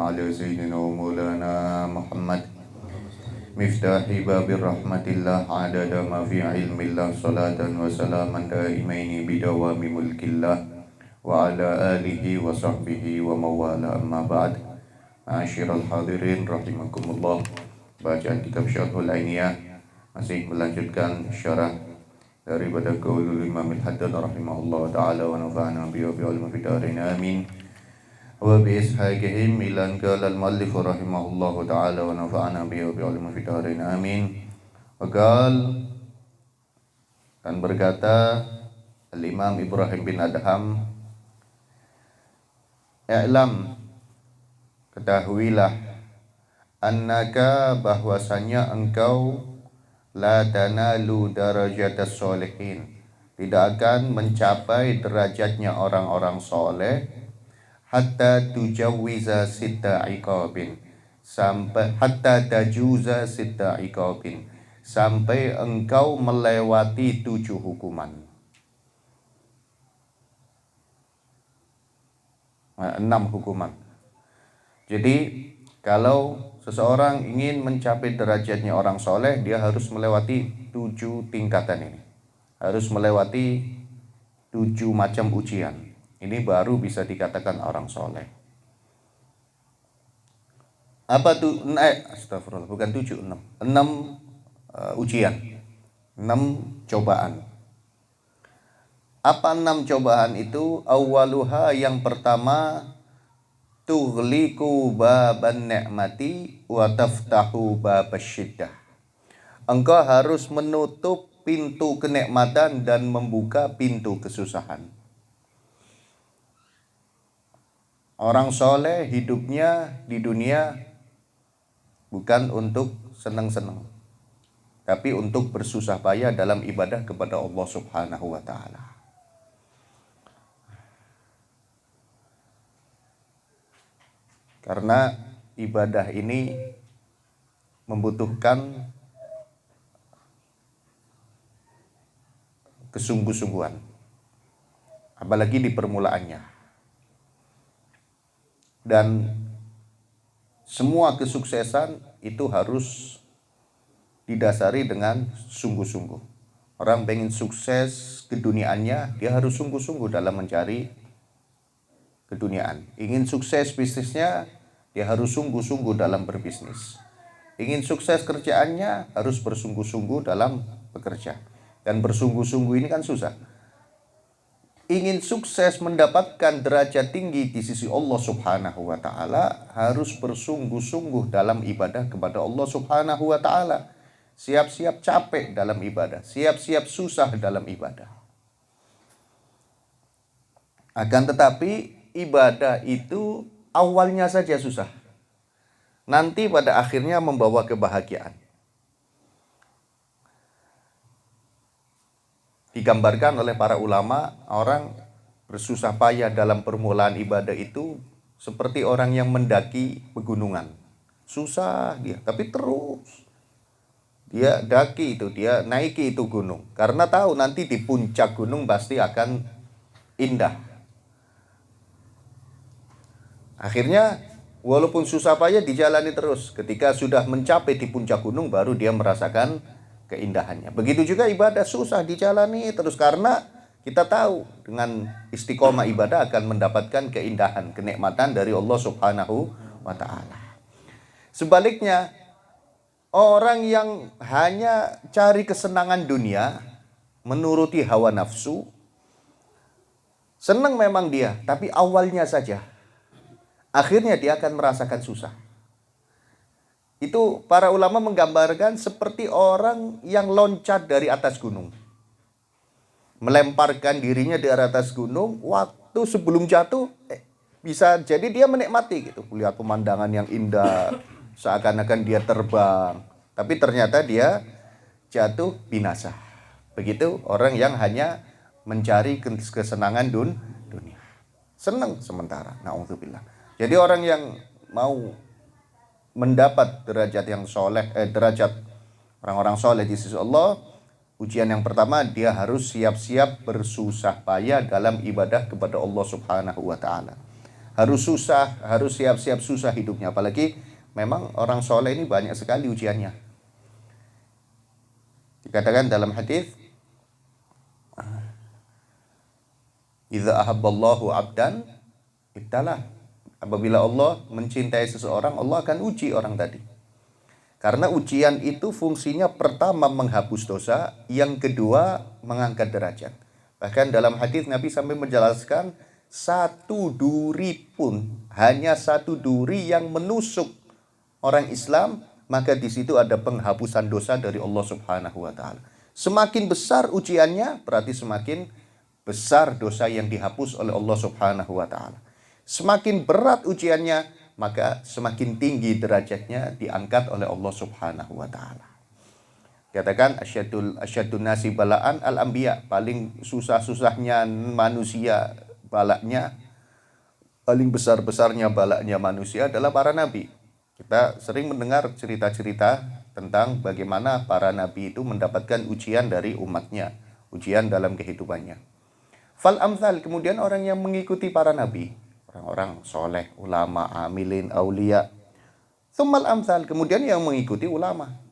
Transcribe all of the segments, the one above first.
على سيدنا ومولانا محمد مفتاح باب رحمة الله عدد ما في علم الله صلاة وسلاما دائمين بدوام ملك الله وعلى آله وصحبه وموالاه أما بعد. Ma'asyiral hadirin rahimakumullah. Bacaan kitab Syarhul Ainiyah masih melanjutkan syarah daripada qaulul Imam Al-Haddad rahimahullah ta'ala wa nafa'ana bihi wa bi'ilmi fid dharain amin. Wa bi ishaqihim ilan qala al-muallif rahimahullah ta'ala wa nafa'ana bihi wa bi'ilmi fid dharain amin. Wa dan berkata Al-Imam Ibrahim bin Adham, "I'lam, ketahuilah, annaka bahwasanya engkau la tanalu darajatas sholihin, tidak akan mencapai derajatnya orang-orang soleh, hatta tujawiza sita iqabin, sampai hatta tajuza sita iqabin, sampai engkau melewati 7 hukuman. 6 hukuman. Jadi kalau seseorang ingin mencapai derajatnya orang soleh, dia harus melewati 7 tingkatan ini. Harus melewati 7 macam ujian. Ini baru bisa dikatakan orang soleh. Apa tuh? Astagfirullah, bukan 7, 6. 6 ujian. 6 cobaan. Apa 6 cobaan itu? Awaluha, yang pertama, tughliqu baban ni'mati wa taftahu babasyidah. Engkau harus menutup pintu kenikmatan dan membuka pintu kesusahan. Orang soleh hidupnya di dunia bukan untuk senang-senang, tapi untuk bersusah payah dalam ibadah kepada Allah Subhanahu wa ta'ala. Karena ibadah ini membutuhkan kesungguh-sungguhan, apalagi di permulaannya. Dan semua kesuksesan itu harus didasari dengan sungguh-sungguh. Orang pengen sukses keduniaannya, dia harus sungguh-sungguh dalam mencari keduniaan. Ingin sukses bisnisnya, dia harus sungguh-sungguh dalam berbisnis. Ingin sukses kerjaannya, harus bersungguh-sungguh dalam bekerja. Dan bersungguh-sungguh ini kan susah. Ingin sukses mendapatkan derajat tinggi di sisi Allah Subhanahu wa ta'ala, harus bersungguh-sungguh dalam ibadah kepada Allah Subhanahu wa ta'ala. Siap-siap capek dalam ibadah, siap-siap susah dalam ibadah. Akan tetapi ibadah itu awalnya saja susah, nanti pada akhirnya membawa kebahagiaan. Digambarkan oleh para ulama, orang bersusah payah dalam permulaan ibadah itu seperti orang yang mendaki pegunungan. Susah dia, tapi terus dia daki itu, dia naiki itu gunung, karena tahu nanti di puncak gunung pasti akan indah. Akhirnya walaupun susah payah dijalani terus. Ketika sudah mencapai di puncak gunung, baru dia merasakan keindahannya. Begitu juga ibadah, susah dijalani terus, karena kita tahu dengan istiqomah ibadah akan mendapatkan keindahan, kenikmatan dari Allah Subhanahu wa ta'ala. Sebaliknya, orang yang hanya cari kesenangan dunia, menuruti hawa nafsu, senang memang dia, tapi awalnya saja. Akhirnya dia akan merasakan susah. Itu para ulama menggambarkan seperti orang yang loncat dari atas gunung. Melemparkan dirinya di atas gunung, waktu sebelum jatuh bisa jadi dia menikmati gitu, melihat pemandangan yang indah, seakan-akan dia terbang, tapi ternyata dia jatuh binasa. Begitu orang yang hanya mencari kesenangan dunia. Senang sementara, na'udzubillah. Jadi orang yang mau mendapat derajat yang soleh, derajat orang-orang soleh di sisi Allah, ujian yang pertama, dia harus siap-siap bersusah payah dalam ibadah kepada Allah Subhanahu wa ta'ala. harus susah, harus siap-siap susah hidupnya. Apalagi memang orang soleh ini banyak sekali ujiannya. Dikatakan dalam hadis, idza ahabballahu 'abdan ibtalah. Apabila Allah mencintai seseorang, Allah akan uji orang tadi. Karena ujian itu fungsinya pertama menghapus dosa, yang kedua mengangkat derajat. Bahkan dalam hadis Nabi sampai menjelaskan, satu duri pun, hanya satu duri yang menusuk orang Islam, maka di situ ada penghapusan dosa dari Allah Subhanahu wa taala. Semakin besar ujiannya, berarti semakin besar dosa yang dihapus oleh Allah Subhanahu wa taala. Semakin berat ujiannya, maka semakin tinggi derajatnya diangkat oleh Allah Subhanahu wa taala. Katakan asyadun nasi balaan al-anbiya, paling susah-susahnya manusia balaknya, paling besar-besarnya balaknya manusia adalah para nabi. Kita sering mendengar cerita-cerita tentang bagaimana para nabi itu mendapatkan ujian dari umatnya, ujian dalam kehidupannya. Fal amthal, kemudian orang yang mengikuti para nabi, orang-orang soleh, ulama, amilin, aulia. Tsummal amthal, kemudian yang mengikuti ulama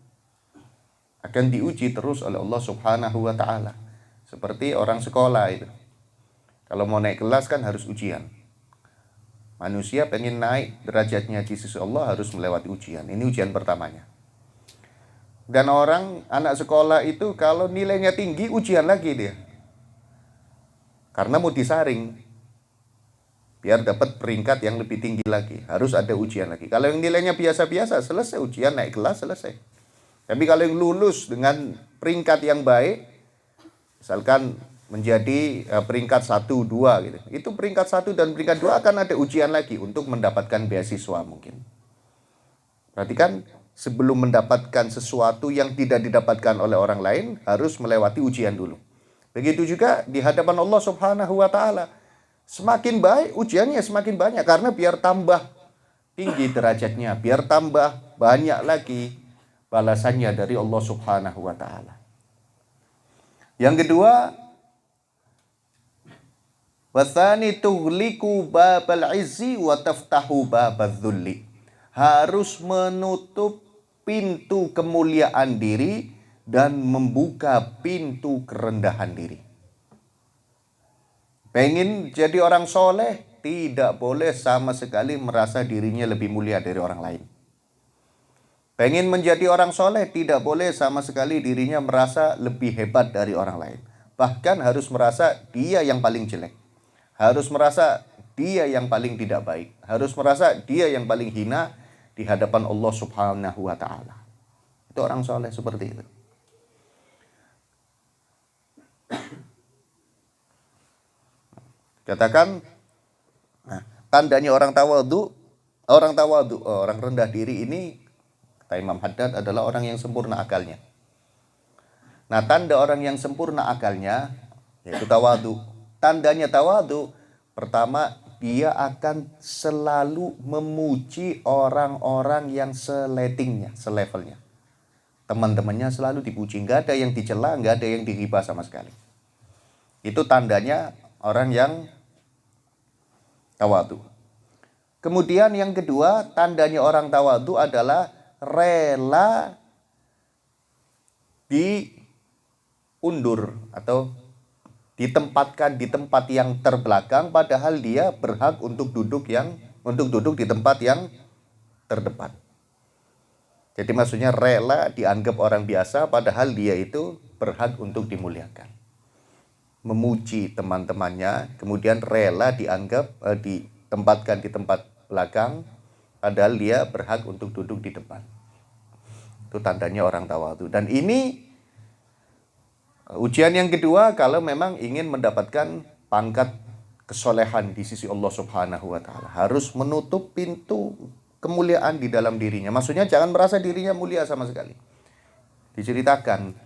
akan diuji terus oleh Allah Subhanahu wa taala. Seperti orang sekolah itu. Kalau mau naik kelas kan harus ujian. Manusia pengen naik derajatnya di sisi Allah harus melewati ujian. Ini ujian pertamanya. Dan anak sekolah itu kalau nilainya tinggi, ujian lagi dia. Karena mau disaring. Biar dapat peringkat yang lebih tinggi lagi, harus ada ujian lagi. Kalau yang nilainya biasa-biasa, selesai ujian, naik kelas, selesai. Tapi kalau yang lulus dengan peringkat yang baik, misalkan menjadi peringkat 1, 2 gitu, itu peringkat 1 dan peringkat 2 akan ada ujian lagi untuk mendapatkan beasiswa mungkin. Berarti kan sebelum mendapatkan sesuatu yang tidak didapatkan oleh orang lain, harus melewati ujian dulu. Begitu juga di hadapan Allah Subhanahu wa taala. Semakin baik ujiannya semakin banyak, karena biar tambah tinggi derajatnya, biar tambah banyak lagi balasannya dari Allah Subhanahu wa taala. Yang kedua, watsani tughliqu babal izzi wa taftahu babadz dzulli. Harus menutup pintu kemuliaan diri dan membuka pintu kerendahan diri. Pengen jadi orang soleh, tidak boleh sama sekali merasa dirinya lebih mulia dari orang lain. Pengen menjadi orang soleh, tidak boleh sama sekali dirinya merasa lebih hebat dari orang lain. Bahkan harus merasa dia yang paling jelek. Harus merasa dia yang paling tidak baik. Harus merasa dia yang paling hina di hadapan Allah Subhanahu wa ta'ala. Itu orang soleh seperti itu. Katakan, tandanya orang tawadu, orang rendah diri ini, kata Imam Haddad, adalah orang yang sempurna akalnya. Nah, tanda orang yang sempurna akalnya yaitu tawadu. Tandanya tawadu, pertama, dia akan selalu memuji orang-orang yang seletingnya, selevelnya. Teman-temannya selalu dipuji, nggak ada yang dicela, nggak ada yang dihibah sama sekali. Itu tandanya orang yang tawadu. Kemudian yang kedua, tandanya orang tawadu adalah rela diundur atau ditempatkan di tempat yang terbelakang, padahal dia berhak untuk duduk di tempat yang terdepan. Jadi maksudnya rela dianggap orang biasa, padahal dia itu berhak untuk dimuliakan. Memuji teman-temannya, kemudian rela ditempatkan di tempat belakang, padahal dia berhak untuk duduk di depan. Itu tandanya orang tawadu. Dan ini ujian yang kedua kalau memang ingin mendapatkan pangkat kesolehan di sisi Allah Subhanahu wa ta'ala. Harus menutup pintu kemuliaan di dalam dirinya. Maksudnya jangan merasa dirinya mulia sama sekali. Diceritakan,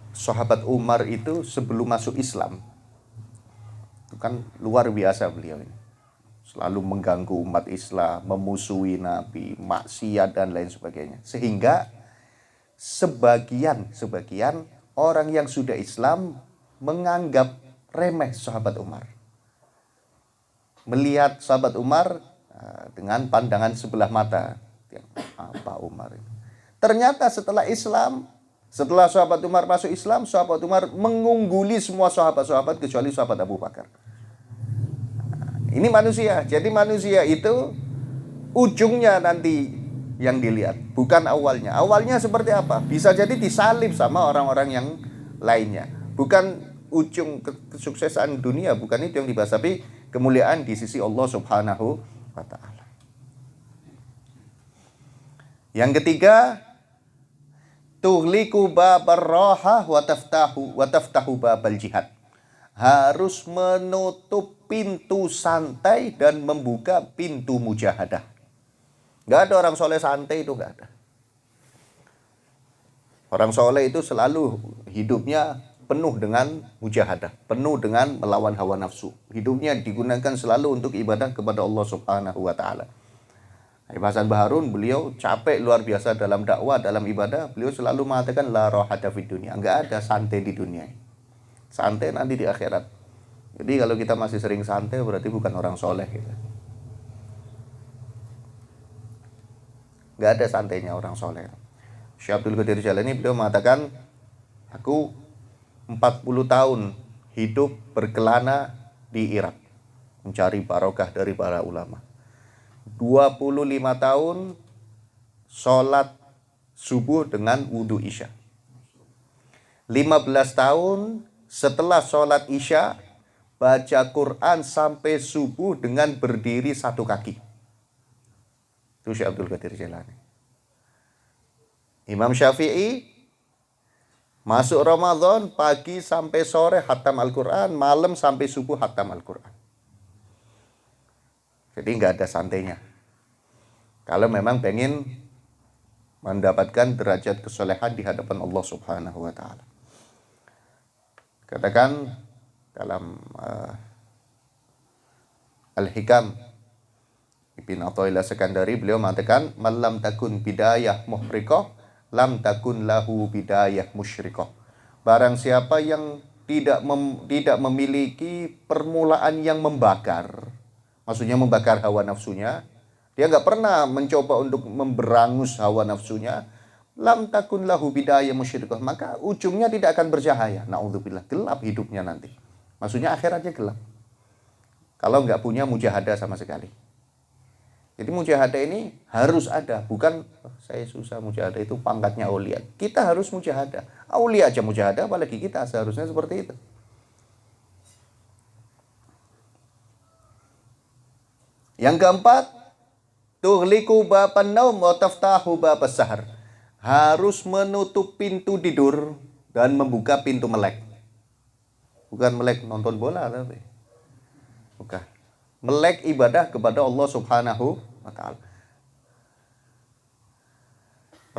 sahabat Umar itu sebelum masuk Islam, itu kan luar biasa beliau ini. Selalu mengganggu umat Islam, memusuhi Nabi, maksiat dan lain sebagainya. Sehingga sebagian orang yang sudah Islam menganggap remeh sahabat Umar. melihat sahabat Umar dengan pandangan sebelah mata. Apa Umar ini? Ternyata setelah Islam, setelah sahabat Umar masuk Islam, sahabat Umar mengungguli semua sahabat-sahabat kecuali sahabat Abu Bakar. Ini manusia. Jadi manusia itu ujungnya nanti yang dilihat, bukan awalnya. Awalnya seperti apa? Bisa jadi disalib sama orang-orang yang lainnya. Bukan ujung kesuksesan dunia, bukan itu yang dibahas, tapi kemuliaan di sisi Allah Subhanahu wa taala. Yang ketiga, tughliqu babar rahah wa taftahu babal jihad. Harus menutup pintu santai dan membuka pintu mujahadah. Gak ada orang soleh santai, itu gak ada. Orang soleh itu selalu hidupnya penuh dengan mujahadah, penuh dengan melawan hawa nafsu. Hidupnya digunakan selalu untuk ibadah kepada Allah Subhanahu wa taala. Habib Hasan Baharun, beliau capek luar biasa dalam dakwah, dalam ibadah. Beliau selalu mengatakan la rahata fid dunya. Enggak ada santai di dunia. Santai nanti di akhirat. Jadi kalau kita masih sering santai berarti bukan orang soleh gitu. Enggak ada santainya orang soleh. Syekh Abdul Qadir Jailani beliau mengatakan, aku 40 tahun hidup berkelana di Irak mencari barokah dari para ulama. 25 tahun sholat subuh dengan wudhu isya. 15 tahun setelah sholat isya baca Quran sampai subuh dengan berdiri satu kaki. Itu Syekh Abdul Qadir Jailani. Imam Syafi'i masuk Ramadan pagi sampai sore khatam Al-Quran, malam sampai subuh khatam Al-Quran. Jadi nggak ada santainya. Kalau memang pengen mendapatkan derajat kesolehan di hadapan Allah Subhanahu wa taala. Katakan dalam Al-Hikam Ibn Athaillah Sekandari, beliau mengatakan malam takun bidayah muhriqah lam takun lahu bidayah musyrikah. Barang siapa yang tidak memiliki permulaan yang membakar, maksudnya membakar hawa nafsunya, dia nggak pernah mencoba untuk memberangus hawa nafsunya, lam takun lahu bidayah musyrikah, maka ujungnya tidak akan bercahaya. Na'udzubillah, gelap hidupnya nanti. Maksudnya akhiratnya gelap. Kalau nggak punya mujahadah sama sekali. Jadi mujahadah ini harus ada, bukan saya susah mujahadah, itu pangkatnya aulia. Kita harus mujahadah. Aulia aja mujahadah, apalagi kita seharusnya seperti itu. Yang keempat, tughliqu baban naum wa taftahu babas sahar. Harus menutup pintu tidur dan membuka pintu melek. Bukan melek nonton bola tapi. Bukan. Melek ibadah kepada Allah Subhanahu wa taala.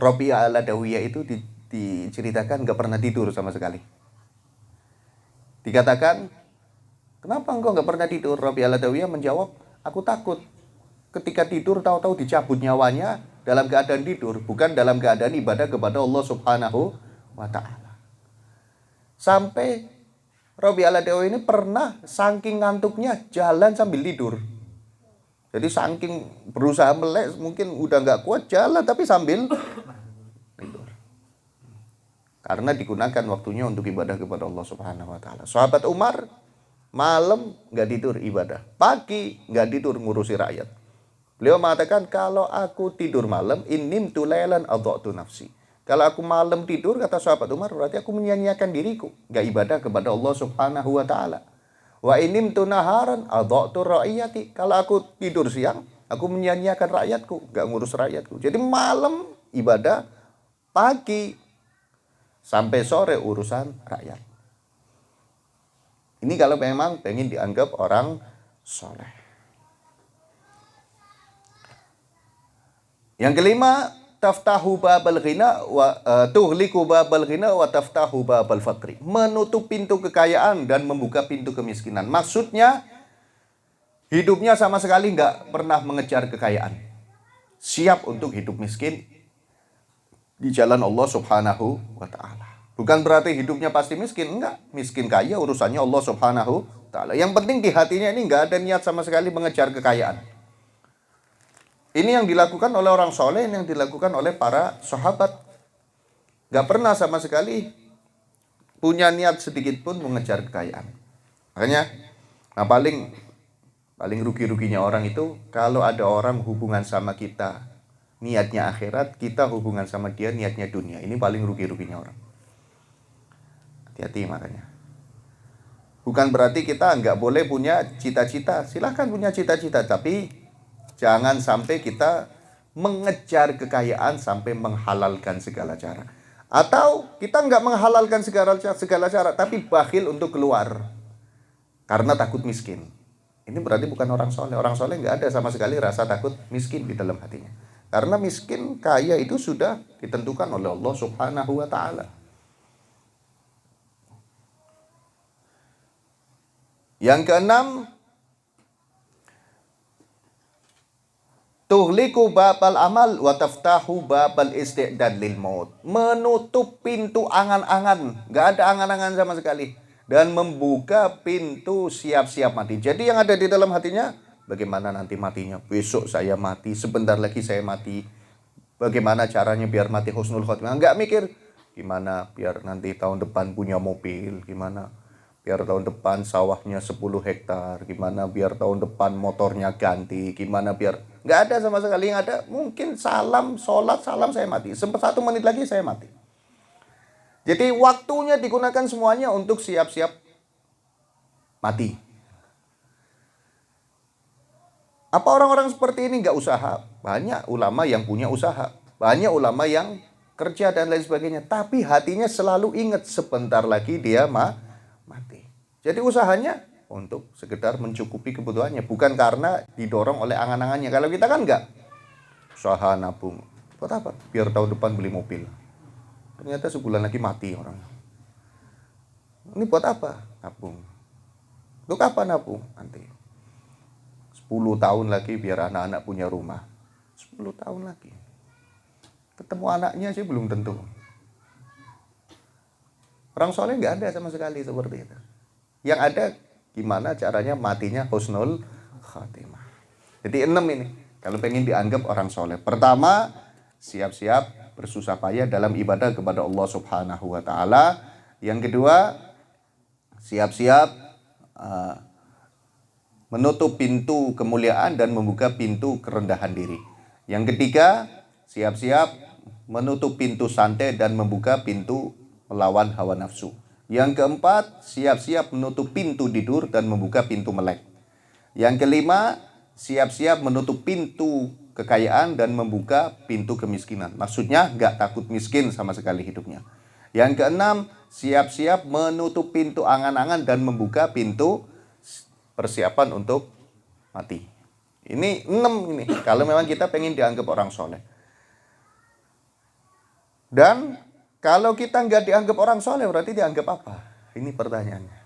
Rabi'ah al-Adawiyah itu diceritakan gak pernah tidur sama sekali. Dikatakan, kenapa engkau gak pernah tidur? Rabi'ah al-Adawiyah menjawab, aku takut ketika tidur tahu-tahu dicabut nyawanya dalam keadaan tidur, bukan dalam keadaan ibadah kepada Allah Subhanahu wa taala. Sampai Rabi'ah al-Adawi ini pernah saking ngantuknya jalan sambil tidur. Jadi saking berusaha melek, mungkin udah nggak kuat jalan tapi sambil tidur. Karena digunakan waktunya untuk ibadah kepada Allah Subhanahu wa taala. Sahabat Umar malam nggak tidur ibadah, pagi nggak tidur ngurusi rakyat. Beliau mengatakan, kalau aku tidur malam, innim tulailan adha'tu nafsi. Kalau aku malam tidur, kata sahabat Umar, berarti aku menyia-nyiakan diriku. Gak ibadah kepada Allah Subhanahu wa ta'ala. Wa inim tunaharan adha'tu ra'iyati. Kalau aku tidur siang, aku menyia-nyiakan rakyatku. Gak ngurus rakyatku. Jadi malam ibadah, pagi sampai sore urusan rakyat. Ini kalau memang pengen dianggap orang soleh. Yang kelima, taftahu babal ghina wa tughliqu babal ghina wa taftahu babal faqri. Menutup pintu kekayaan dan membuka pintu kemiskinan. Maksudnya hidupnya sama sekali nggak pernah mengejar kekayaan. Siap untuk hidup miskin di jalan Allah Subhanahu wa taala. Bukan berarti hidupnya pasti miskin, enggak. Miskin kaya urusannya Allah Subhanahu Ta'ala. Yang penting di hatinya ini nggak ada niat sama sekali mengejar kekayaan. Ini yang dilakukan oleh orang soleh, yang dilakukan oleh para sahabat. Nggak pernah sama sekali punya niat sedikit pun mengejar kekayaan. Makanya, nah paling rugi-ruginya orang itu kalau ada orang hubungan sama kita niatnya akhirat, kita hubungan sama dia niatnya dunia. Ini paling rugi-ruginya orang. Hati-hati makanya. Bukan berarti kita nggak boleh punya cita-cita. Silahkan punya cita-cita, tapi jangan sampai kita mengejar kekayaan sampai menghalalkan segala cara. Atau kita nggak menghalalkan segala cara, tapi bakhil untuk keluar karena takut miskin. Ini berarti bukan orang soleh. Orang soleh nggak ada sama sekali rasa takut miskin di dalam hatinya. Karena miskin, kaya itu sudah ditentukan oleh Allah Subhanahu wa Ta'ala. Yang keenam, tuhliku babal amal wa taftahu babal isti'dad lil maut. Menutup pintu angan-angan, nggak ada angan-angan sama sekali, dan membuka pintu siap-siap mati. Jadi yang ada di dalam hatinya, bagaimana nanti matinya? Besok saya mati, sebentar lagi saya mati. Bagaimana caranya biar mati husnul khotimah? Nggak mikir gimana biar nanti tahun depan punya mobil, gimana biar tahun depan sawahnya 10 hektar, gimana biar tahun depan motornya ganti, gimana biar... Nggak ada sama sekali. Yang ada mungkin salam, sholat, salam, saya mati. Sempat 1 menit lagi saya mati. Jadi waktunya digunakan semuanya untuk siap-siap mati. Apa orang-orang seperti ini nggak usaha? Banyak ulama yang punya usaha. Banyak ulama yang kerja dan lain sebagainya. Tapi hatinya selalu ingat sebentar lagi dia mati. Jadi usahanya untuk sekedar mencukupi kebutuhannya, bukan karena didorong oleh angan-angannya. Kalau kita kan enggak. Usaha nabung. Buat apa? Biar tahun depan beli mobil. Ternyata sebulan lagi mati orang. Ini buat apa? Nabung. Untuk apa nabung? Nanti 10 tahun lagi biar anak-anak punya rumah. 10 tahun lagi. Ketemu anaknya sih belum tentu. Orang soleh nggak ada sama sekali seperti itu. Yang ada gimana caranya matinya husnul khatimah. Jadi 6 ini kalau pengen dianggap orang soleh. Pertama, siap-siap bersusah payah dalam ibadah kepada Allah Subhanahu wa Ta'ala. Yang kedua, siap-siap menutup pintu kemuliaan dan membuka pintu kerendahan diri. Yang ketiga, siap-siap menutup pintu santai dan membuka pintu melawan hawa nafsu. Yang keempat, siap-siap menutup pintu tidur dan membuka pintu melek. Yang kelima, siap-siap menutup pintu kekayaan dan membuka pintu kemiskinan. Maksudnya nggak takut miskin sama sekali hidupnya. Yang keenam, siap-siap menutup pintu angan-angan dan membuka pintu persiapan untuk mati. Ini 6 ini. Kalau memang kita pengen dianggap orang soleh. Dan kalau kita nggak dianggap orang soleh, berarti dianggap apa? Ini pertanyaannya.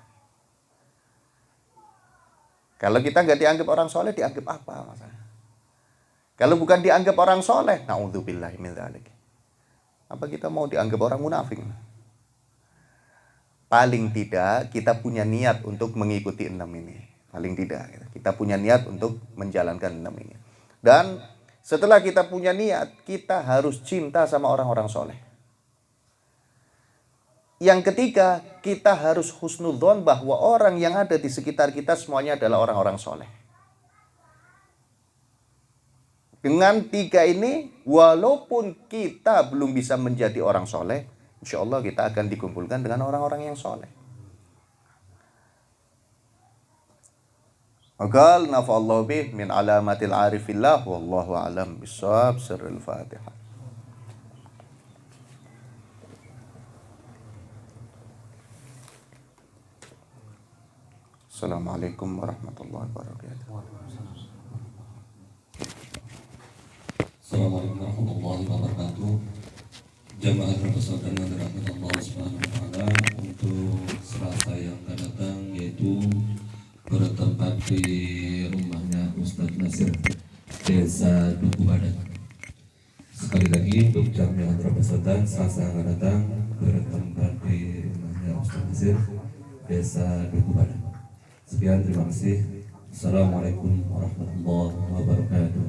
Kalau kita nggak dianggap orang soleh, dianggap apa masalahnya? Kalau bukan dianggap orang soleh, na'udzubillahi min dzalik. Apa kita mau dianggap orang munafik? Paling tidak kita punya niat untuk mengikuti 6 ini. Paling tidak kita punya niat untuk menjalankan 6 ini. Dan setelah kita punya niat, kita harus cinta sama orang-orang soleh. Yang ketiga, kita harus husnudzon bahwa orang yang ada di sekitar kita semuanya adalah orang-orang soleh. Dengan 3 ini, walaupun kita belum bisa menjadi orang soleh, insya Allah kita akan dikumpulkan dengan orang-orang yang soleh. Maka nafa'allahu bih min alamatil arifillah wallahu a'lam bissawab. Sirrul Fatihah. Assalamualaikum warahmatullahi wabarakatuh. Assalamualaikum warahmatullahi wabarakatuh. Jamaah berpeserta dan dirahmati Allah Subhanahu wa Ta'ala, untuk Selasa yang akan datang, yaitu bertempat di rumahnya Ustadz Nasir, Desa Duku Badan. Sekali lagi untuk jamaah berpeserta Selasa yang akan datang, bertempat di rumahnya Ustadz Nasir, Desa Duku Badan. Sekian, terima kasih. Assalamualaikum warahmatullahi wabarakatuh.